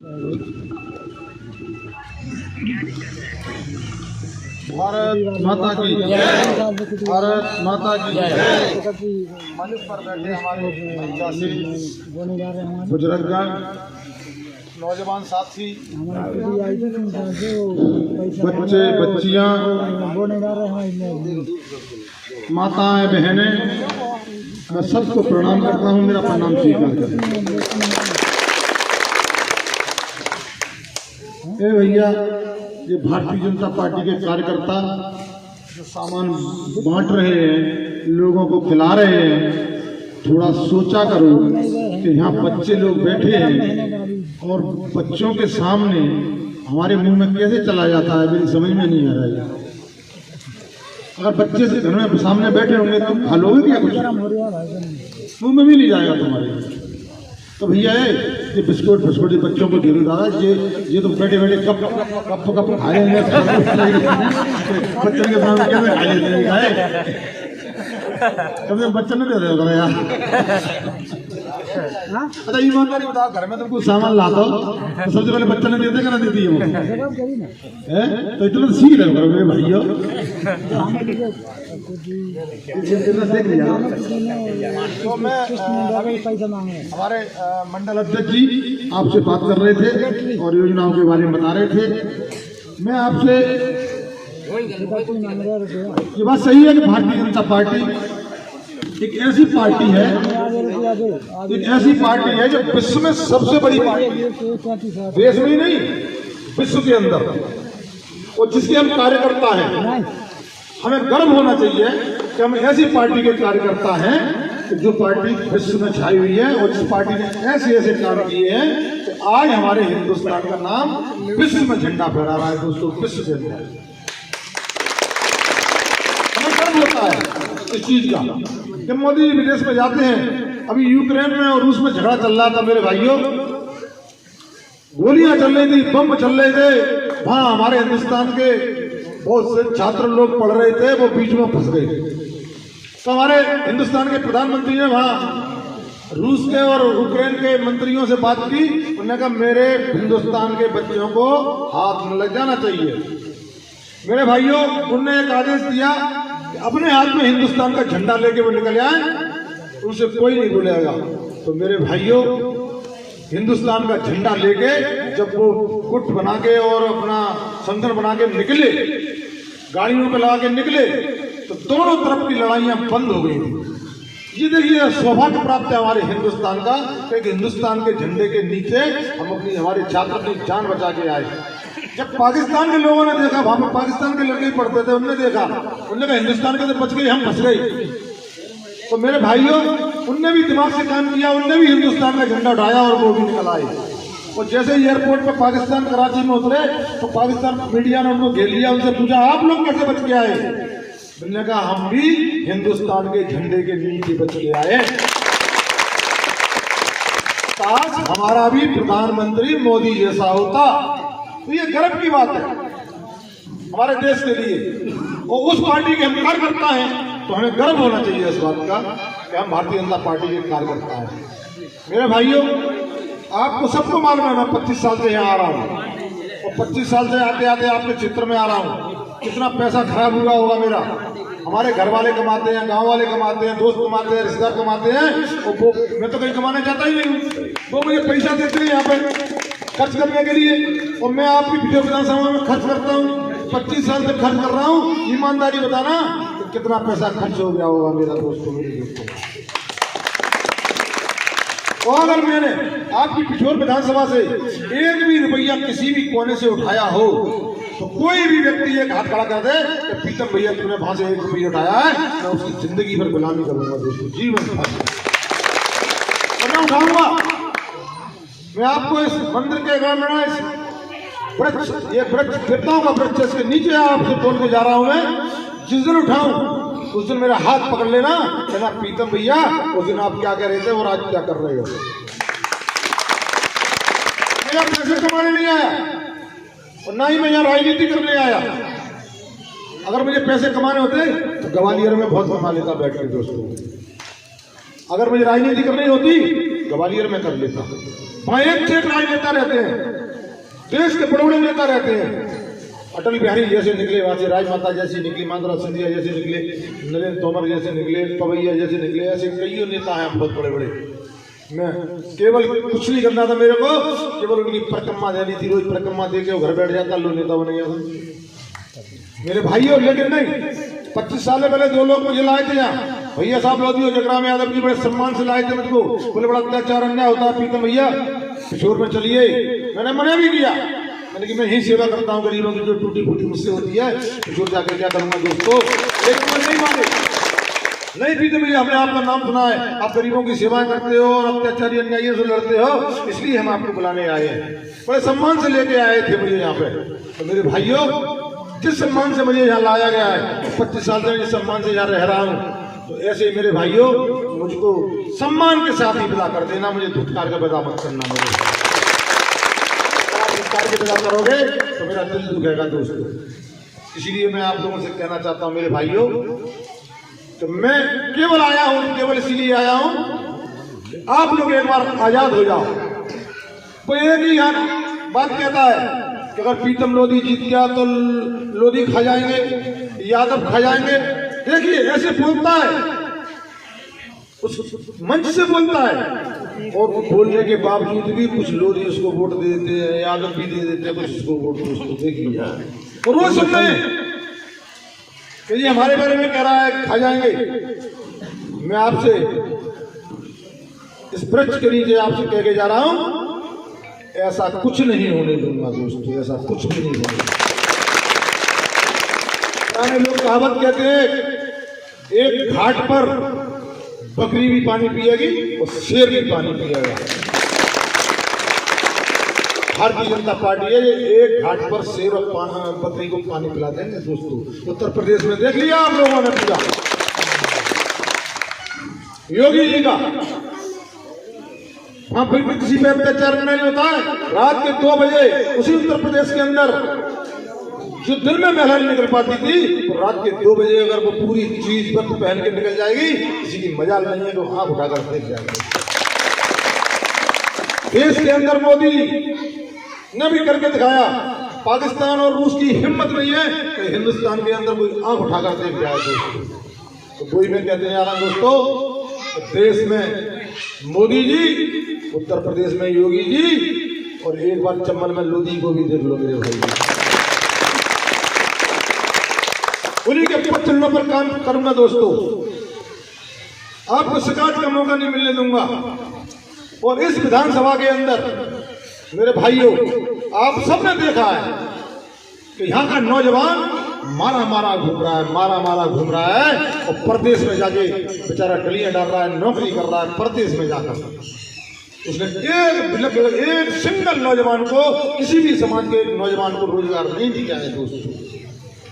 भारत माता की जय। भारत माता की जय। मंच पर बैठे हमारे बुजुर्गगण, नौजवान साथी, बच्चे बच्चियां, माताएं बहनें, मैं सबको प्रणाम करता हूँ। मेरा प्रणाम स्वीकार करें। भैया, ये भारतीय जनता पार्टी के कार्यकर्ता जो सामान बांट रहे हैं, लोगों को खिला रहे हैं, थोड़ा सोचा करो कि यहाँ बच्चे लोग बैठे हैं और बच्चों के सामने हमारे मुंह में कैसे चला जाता है, मेरी समझ में नहीं आ रहा है। अगर बच्चे से घर में सामने बैठे होंगे तो खा लोगे क्या? कुछ मुंह में भी नहीं जाएगा तुम्हारे। तो भैया ये बिस्कुट ये बच्चों को दे दो दादा। ये तो बैठे बैठे कप खा लेंगे। बच्चों के सामने कैसे खा लेते हैं? कभी बच्चों ने दे रहे हो यार। अच्छा ईमानदारी बताओ, घर में तुम कुछ सामान लाता हो तो सबसे पहले बच्चा ने देते क्या ना देती है वो? तो इतना तो सीख रहे हो मेरे भाइयों। देख लिया तो मैं हमारे मंडल अध्यक्ष जी आपसे बात कर रहे थे और योजनाओं के बारे में बता रहे थे। मैं आपसे ये बात सही है कि भारतीय जनता पार्टी एक ऐसी पार्टी है जो विश्व में सबसे बड़ी पार्टी है, देश में ही नहीं विश्व के अंदर, और जिसके हम कार्यकर्ता हैं। हमें गर्व होना चाहिए कि हम ऐसी पार्टी के कार्यकर्ता हैं जो पार्टी विश्व में छाई हुई है और जिस पार्टी ने ऐसे ऐसे काम किए हैं कि आज हमारे हिंदुस्तान का नाम विश्व में झंडा फहरा रहा है। दोस्तों, विश्व के अंदर हमें गर्व होता है इस चीज का। जब मोदी जी विदेश में जाते हैं, अभी यूक्रेन में और रूस में झगड़ा चल रहा था मेरे भाइयों, गोलियां चल रही थी, बम चल रहे थे, वहां हमारे हिंदुस्तान के बहुत से छात्र लोग पढ़ रहे थे, वो बीच में फंस गए। तो हमारे हिंदुस्तान के प्रधानमंत्री ने वहां रूस के और यूक्रेन के मंत्रियों से बात की। उन्होंने कहा मेरे हिंदुस्तान के बच्चों को हाथ में लग जाना चाहिए। मेरे भाइयों, उन्होंने एक आदेश दिया कि अपने हाथ में हिंदुस्तान का झंडा लेके वो निकल आए, उनसे कोई नहीं बोलेगा। तो मेरे भाइयों, हिंदुस्तान का झंडा लेके जब वो गुट बना के और अपना संगठन बना के निकले, गाड़ियों पे लगा के निकले, तो दोनों तरफ की लड़ाइयां बंद हो गई थी। ये देखिए सौभाग्य प्राप्त है हमारे हिंदुस्तान का कि हिंदुस्तान के झंडे के नीचे हम हमारे छात्र अपनी जान बचा के आए। जब पाकिस्तान के लोगों ने देखा, वहां पर पाकिस्तान के लड़के पढ़ते थे, उन्होंने देखा, उन्होंने कहा हिंदुस्तान के तो बच गए, हम फंस गए। तो मेरे भाइयों, उनने भी दिमाग से काम किया, उनने भी हिंदुस्तान का झंडा उठाया और वो भी निकल आए। और जैसे एयरपोर्ट पर पाकिस्तान कराची में उतरे तो पाकिस्तान मीडिया ने उनको घेर लिया, उनसे पूछा आप लोग कैसे बच के आए? उन्होंने कहा हम भी हिंदुस्तान के झंडे के नीचे बच के आए। काश हमारा भी प्रधानमंत्री मोदी जैसा होता। तो ये गर्व की बात है हमारे देश के लिए, और उस पार्टी के हम कार्यकर्ता हैं तो हमें गर्व होना चाहिए इस बात का कि हम भारतीय जनता पार्टी के कार्यकर्ता हैं। मेरे भाइयों, आपको सबको मालूम है मैं 25 साल से यहाँ आ रहा हूँ और 25 साल से आते आते आपके चित्र में आ रहा हूँ। कितना पैसा खराब हुआ होगा मेरा। हमारे घर वाले कमाते हैं, गांव वाले कमाते हैं, दोस्त कमाते हैं, रिश्तेदार कमाते हैं, और वो मैं तो कहीं कमाने चाहता ही नहीं हूँ। वो मुझे पैसा देते हैं यहाँ पे खर्च करने के लिए, और मैं आपकी वीडियो विधानसभा में खर्च करता हूँ। 25 साल से खर्च कर रहा हूँ। ईमानदारी बताना तो कितना पैसा खर्च हो गया होगा मेरा दोस्तों, मेरे दोस्तों। और अगर मैंने आपकी पिछोर विधानसभा से एक भी रुपया किसी भी कोने से उठाया हो तो कोई भी व्यक्ति एक हाथ खड़ा कर दे कि प्रीतम भैया तुमने वहां से 1 रुपया उठाया है, मैं उसकी जिंदगी भर गुलामी करूंगा दोस्तों, जीवन भर मैं उठाऊंगा। मैं आपको इस मंदिर के ग्रामीण वृक्ष, ये वृक्ष देवताओं का वृक्ष, इसके नीचे आपसे बोल के जा रहा हूं मैं, जिस दिन उठाऊं उस दिन मेरा हाथ पकड़ लेना, कहना प्रीतम भैया उस दिन आप क्या कह रहे थे और आज क्या कर रहे हो। मेरा पैसे कमाने नहीं आया और ना ही मैं यहाँ राजनीति करने आया। अगर मुझे पैसे कमाने होते तो ग्वालियर में बहुत कमा लेता बैठ कर दोस्तों। अगर मुझे राजनीति करनी होती ग्वालियर में कर लेता। वहां एक से एक राजनेता रहते हैं, देश के बड़े बड़े नेता रहते हैं। अटल बिहारी जैसे निकले, वहां से राजमाता जैसी निकली, माधवराव सिंधिया जैसे निकले, नरेंद्र तोमर जैसे निकले, पवैया जैसे निकले, ऐसे कई नेता हैं बहुत बड़े बड़े। मैं केवल कुछ नहीं करना था मेरे को, केवल उनकी परिक्रमा देनी थी, रोज परिक्रमा दे के वो घर बैठ जाता, लो नेता बन गया मेरे भाइयों। लेकिन नहीं, 25 साल पहले 2 लोग मुझे लाए थे यहाँ, भैया साहब लोधी जगराम यादव जी बड़े सम्मान से लाए थे मुझको, बोले बड़ा अत्याचार अन्याय होता है प्रीतम भैया किशोर में चलिए। मैंने मना भी किया, मैंने कि मैं यही सेवा करता हूँ गरीबों की जो टूटी फूटी मुझसे होती है, किशोर जाकर क्या करूंगा दोस्तों। लेकिन मैं नहीं माने, नहीं प्रीतम भैया हमने आपका नाम सुना है, आप गरीबों की सेवा करते हो और अत्याचारी अन्यायियों से लड़ते हो, इसलिए हम आपको बुलाने आए हैं। बड़े सम्मान से लेके आए थे मुझे यहाँ पे। तो मेरे भाइयों, जिस सम्मान से मुझे यहाँ लाया गया है, 25 साल से जिस सम्मान से यहाँ रह रहा हूँ, तो ऐसे ही मेरे भाइयों मुझको सम्मान के साथ ही विदा कर देना, मुझे धुटकार का विदा मत करना। मुझे धुटकार के विदा करोगे तो मेरा दिल दुखेगा दोस्तों। इसीलिए मैं आप लोगों से कहना चाहता हूँ मेरे भाइयों, तो मैं केवल आया हूँ, केवल इसीलिए आया हूँ कि आप लोग एक बार आजाद हो जाओ। तो एक ही यहाँ बात कहता है कि अगर प्रीतम लोधी जीत गया तो लोधी खा जाएंगे, यादव खा जाएंगे। देखिए ऐसे बोलता है, उस मंच से बोलता है, और बोलने के बावजूद भी कुछ लोधी उसको वोट दे देते हैं, यादव भी दे देते हैं, कुछ उसको वोट उसको देख लिया। और वो सुन रहे कि ये हमारे बारे में कह रहा है खा जाएंगे। मैं आपसे इस वृक्ष के नीचे आपसे कह के जा रहा हूं, ऐसा कुछ नहीं होने दूंगा दोस्तों, ऐसा कुछ भी नहीं होगा। पुराने लोग कहावत कहते हैं, एक घाट पर बकरी भी पानी पिएगी और शेर भी पानी पिएगा। भारतीय जनता पार्टी है, एक घाट पर शेर और बकरी को पानी पिला देंगे दोस्तों। उत्तर प्रदेश में देख लिया आप लोगों ने पूरा योगी जी का, वहां फिर भी किसी पे अत्याचार नहीं होता है। रात के 2 बजे उसी उत्तर प्रदेश के अंदर जो दिन में महिला निकल पाती थी, तो रात के 2 बजे अगर वो पूरी चीज वक्त पहन के निकल जाएगी, किसी की मजाल नहीं है तो आंख उठाकर देख जाएगी। देश के अंदर मोदी ने भी करके दिखाया, पाकिस्तान और रूस की हिम्मत नहीं है कि हिंदुस्तान के अंदर कोई आंख उठाकर देख जाए दोस्तों। तो कोई में कहते हैं यार दोस्तों, देश में मोदी जी, उत्तर प्रदेश में योगी जी, और एक बार चंबल में लोधी को भी देख लो मेरे भाई। उन्हीं के पथ चलने पर काम करूंगा दोस्तों, आपको शिकायत का मौका नहीं मिलने दूंगा। और इस विधानसभा के अंदर मेरे भाइयों, आप सबने देखा है कि यहाँ का नौजवान मारा मारा घूम रहा है, मारा मारा घूम रहा है, और प्रदेश में जाके बेचारा गलियां डाल रहा है, नौकरी कर रहा है प्रदेश में जाकर। उसने एक सिंगल नौजवान को, किसी भी समाज के नौजवान को रोजगार नहीं दिया है दोस्तों।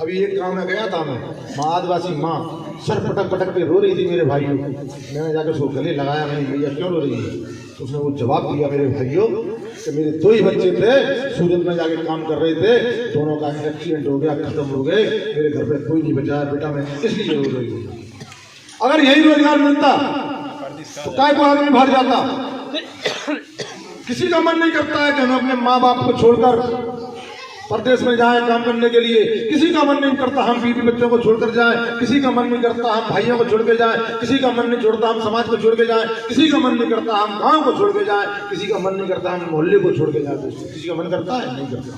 अभी एक गांव में गया था मैं, माँ आदिवासी माँ सर पटक पटक के रो रही थी मेरे भाइयों। मैंने जाकर उसको गले लगाया, मैंने भैया क्यों रो रही है? तो उसने वो जवाब दिया मेरे भाइयों कि मेरे 2 ही बच्चे थे, सूरत में जाके काम कर रहे थे, दोनों का एक्सीडेंट हो गया, खत्म हो गए, मेरे घर पे कोई नहीं बचा बेटा, मैं इसलिए रो रही हूँ। अगर यही रोजगार मिलता तो काय को आदमी बाहर जाता। किसी का मन नहीं करता है कि हम अपने माँ बाप को छोड़कर प्रदेश में जाए काम करने के लिए, किसी का मन नहीं करता हम बीवी बच्चों को छोड़कर जाए, किसी का मन नहीं करता हम भाइयों को छोड़ के जाए, किसी का मन नहीं छोड़ता हम समाज को छोड़ के जाए, किसी का मन नहीं करता हम गांव को छोड़ के जाए, किसी का मन नहीं करता हम मोहल्ले को छोड़ के जाए। किसी का मन करता है? नहीं करता।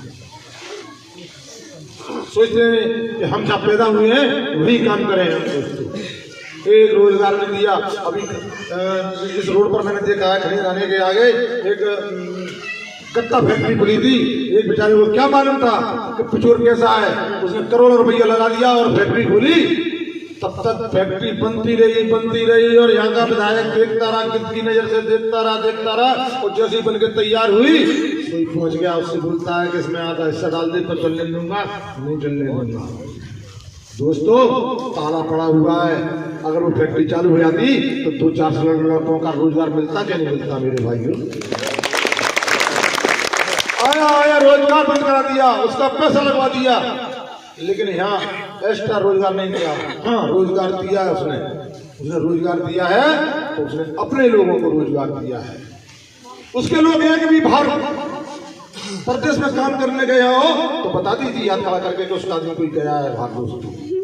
सोचते हैं कि हम जहाँ पैदा हुए हैं वही काम करें। एक रोजगार ने दिया। अभी इस रोड पर मैंने देखा है, खरीद आने के आगे एक गत्ता फैक्ट्री खुली थी। एक बेचारे को क्या मालूम था कि पिछोर कैसा है, उसने करोड़ों रुपया लगा दिया और फैक्ट्री खोली। तब तक फैक्ट्री बनती रही और यहाँ का विधायक देखता रहा, किसकी नजर से देखता रहा, और जैसे बन के तैयार हुई कोई पहुंच गया, उससे बोलता है कि इसमें आधा हिस्सा डाल दे तो चलने दूंगा, नहीं चलने दूंगा। दोस्तों ताला पड़ा हुआ है, अगर वो फैक्ट्री चालू हो जाती तो 2-4 लड़कों का रोजगार मिलता क्या नहीं मिलता मेरे भाइयों? आया रोजगार बंद करा दिया, उसका पैसा लगवा दिया, लेकिन यहाँ एक्स्ट्रा रोजगार नहीं दिया। हाँ रोजगार दिया है उसने रोजगार दिया है, तो उसने अपने लोगों को रोजगार दिया है। उसके लोग एक भी बाहर प्रदेश में काम करने गया हो तो बता दीजिए याद करा करके कि उसका आदमी कोई गया है बाहर दोस्तों।